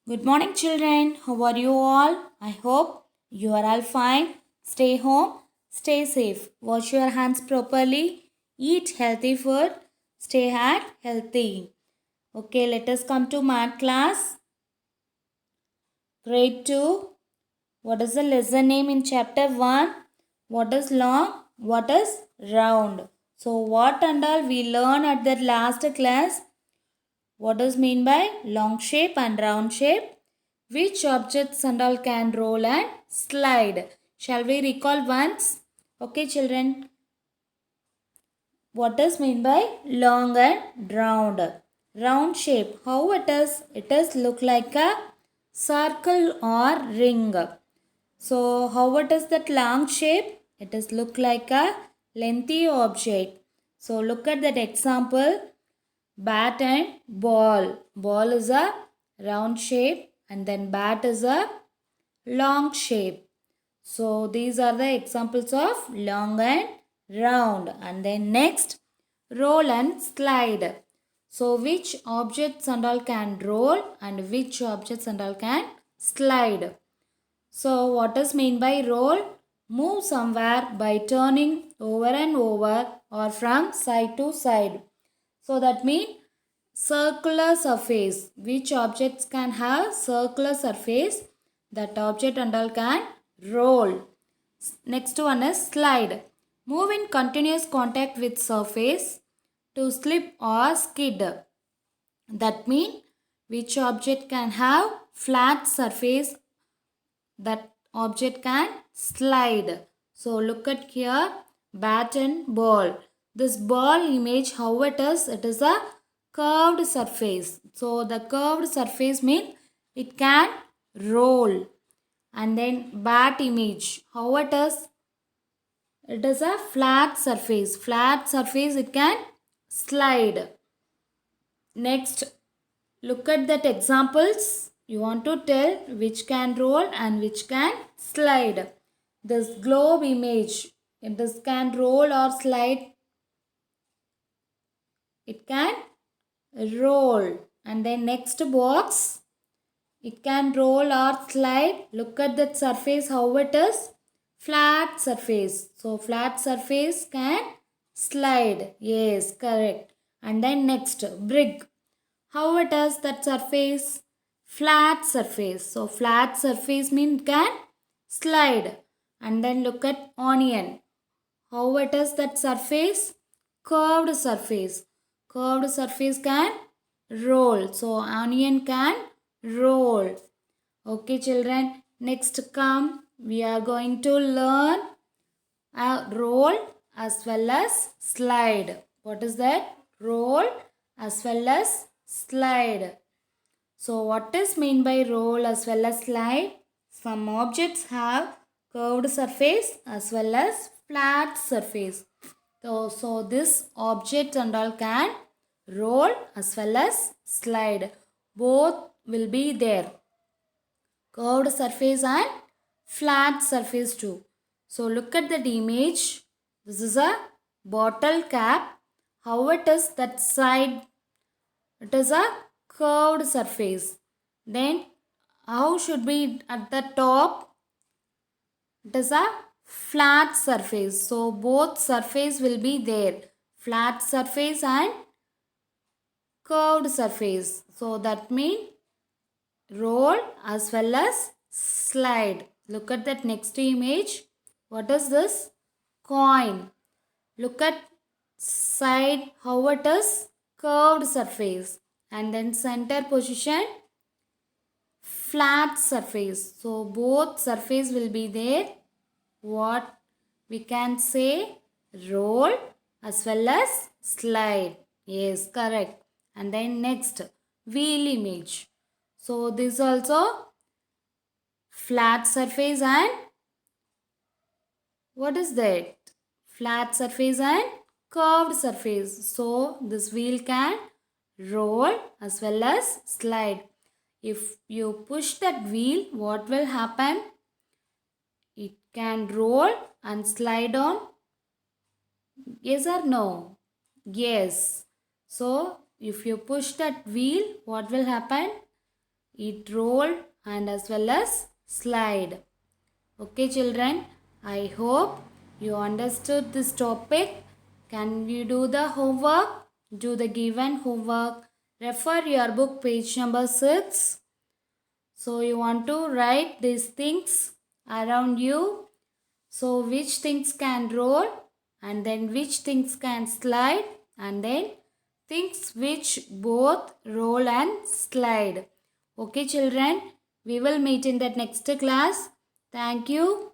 Good morning, children. How are you all? I hope you are all fine. Stay home, stay safe, wash your hands properly, eat healthy food, stay healthy. Okay, let us come to math class. Grade 2. What is the lesson name in chapter 1? What is long? What is round? So, what and all we learn at the last class? What does mean by long shape and round shape? Which objects and all can roll and slide? Shall we recall once? Okay, children. What does mean by long and round? Round shape. How it is? It is look like a circle or ring. So how it is that long shape? It is look like a lengthy object. So look at that example. Bat and ball. Ball is a round shape and then bat is a long shape. So these are the examples of long and round. And then next, roll and slide. So which objects and all can roll and which objects and all can slide. So what is mean by roll? Move somewhere by turning over and over or from side to side. So that means circular surface. Which objects can have circular surface? That object and all can roll. Next one is slide. Move in continuous contact with surface to slip or skid. That means which object can have flat surface, that object can slide. So look at here, bat and ball. This ball image, how it is a curved surface. So the curved surface means it can roll. And then bat image, how it is a flat surface. Flat surface, it can slide. Next, look at that examples. You want to tell which can roll and which can slide. This globe image, this can roll or slide. It can roll. And then next box, it can roll or slide. Look at that surface, how it is. Flat surface. So flat surface can slide. Yes, correct. And then next, brick. How it is that surface? Flat surface. So flat surface means can slide. And then look at onion. How it is that surface? Curved surface. Curved surface can roll. So onion can roll. Okay, children. Next come. We are going to learn a roll as well as slide. What is that? Roll as well as slide. So what is mean by roll as well as slide? Some objects have curved surface as well as flat surface. So this object and all can roll as well as slide. Both will be there. Curved surface and flat surface too. So look at that image. This is a bottle cap. How it is that side? It is a curved surface. Then how should be at the top? It is a flat surface. So both surface will be there. Flat surface and curved surface. So that means roll as well as slide. Look at that next image. What is this? Coin. Look at side how it is curved surface and then center position flat surface. So both surface will be there. What we can say roll as well as slide. Yes, correct. And then next wheel image. So this also flat surface and what is that? Flat surface and curved surface. So this wheel can roll as well as slide. If you push that wheel, what will happen? It can roll and slide on. Yes or no? Yes. So if you push that wheel, what will happen? it roll and as well as slide. Okay children, I hope you understood this topic. Can you do the homework? Do the given homework. Refer your book page number 6. So you want to write these things around you. So which things can roll and then which things can slide and then things which both roll and slide. Okay children, we will meet in the next class. Thank you.